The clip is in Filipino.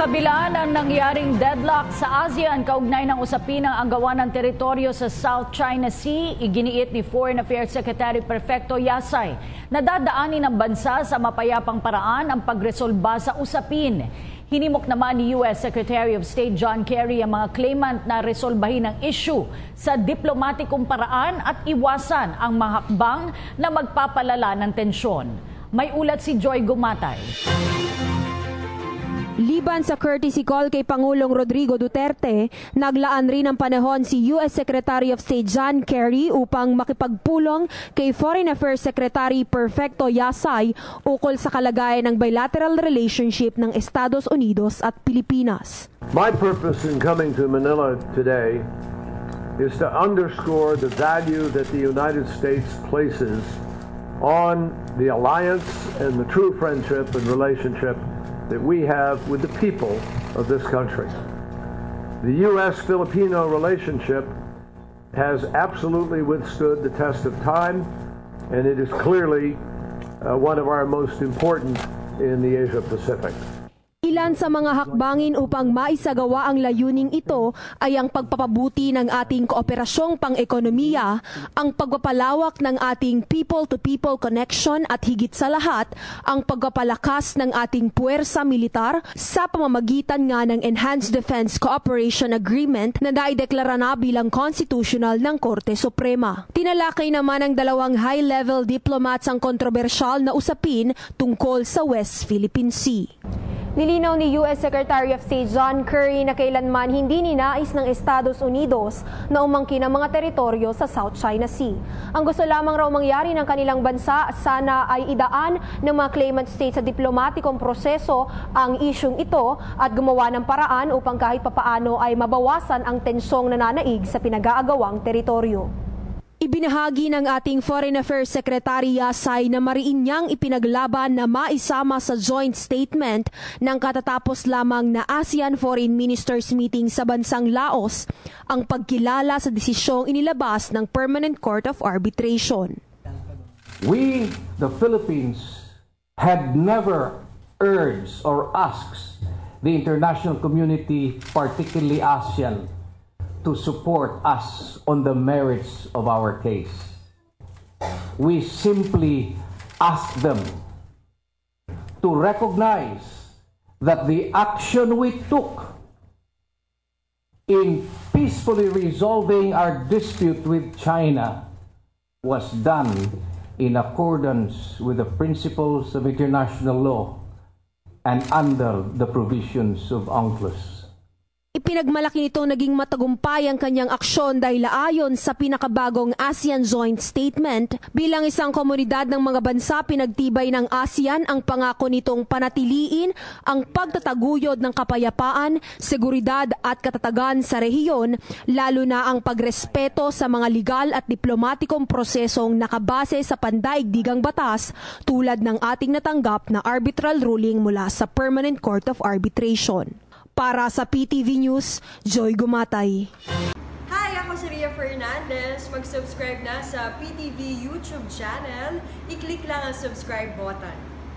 Sa kabila ng nangyaring deadlock sa ASEAN kaugnay ng usapin ng agawan ng teritoryo sa South China Sea, iginiit ni Foreign Affairs Secretary Perfecto Yasay na dadaanin ng bansa sa mapayapang paraan ang pagresolba sa usapin. Hinimok naman ni U.S. Secretary of State John Kerry ang mga claimant na resolbahin ang issue sa diplomatikong paraan at iwasan ang mga hakbang na magpapalala ng tensyon. May ulat si Joy Gumatay. Liban sa courtesy call kay Pangulong Rodrigo Duterte, naglaan rin ng panahon si U.S. Secretary of State John Kerry upang makipagpulong kay Foreign Affairs Secretary Perfecto Yasay ukol sa kalagayan ng bilateral relationship ng Estados Unidos at Pilipinas. My purpose in coming to Manila today is to underscore the value that the United States places on the alliance and the true friendship and relationship that we have with the people of this country. The U.S.-Filipino relationship has absolutely withstood the test of time, and it is clearly one of our most important in the Asia-Pacific. Ilan sa mga hakbangin upang maisagawa ang layuning ito ay ang pagpapabuti ng ating kooperasyong pang-ekonomiya, ang pagpapalawak ng ating people-to-people connection at higit sa lahat, ang pagpapalakas ng ating puwersa militar sa pamamagitan nga ng Enhanced Defense Cooperation Agreement na naideklara na bilang constitutional ng Korte Suprema. Tinalakay naman ng dalawang high-level diplomats ang kontrobersyal na usapin tungkol sa West Philippine Sea. Nilinaw ni U.S. Secretary of State John Kerry na kailanman hindi ninais ng Estados Unidos na umangkin ang mga teritoryo sa South China Sea. Ang gusto lamang raw mangyari ng kanilang bansa sana ay idaan ng mga claimant states sa diplomatikong proseso ang isyung ito at gumawa ng paraan upang kahit papaano ay mabawasan ang tensyong nananaig sa pinag-aagawang teritoryo. Ibinahagi ng ating Foreign Affairs Secretary Yasay na mariin niyang ipinaglaban na maisama sa joint statement ng katatapos lamang na ASEAN Foreign Ministers meeting sa bansang Laos ang pagkilala sa desisyong inilabas ng Permanent Court of Arbitration. We, the Philippines, had never urged or asked the international community, particularly ASEAN, to support us on the merits of our case. We simply ask them to recognize that the action we took in peacefully resolving our dispute with China was done in accordance with the principles of international law and under the provisions of UNCLOS. Ipinagmalaki nito naging matagumpay ang kanyang aksyon dahil ayon sa pinakabagong ASEAN Joint Statement, bilang isang komunidad ng mga bansa pinagtibay ng ASEAN ang pangako nitong panatiliin ang pagtataguyod ng kapayapaan, seguridad at katatagan sa rehiyon, lalo na ang pagrespeto sa mga legal at diplomatikong prosesong nakabase sa pandaigdigang batas tulad ng ating natanggap na arbitral ruling mula sa Permanent Court of Arbitration. Para sa PTV News, Joy Gumatay. Hi, ako si Ria Fernandez. Mag-subscribe na sa PTV YouTube channel. I-click lang ang subscribe button.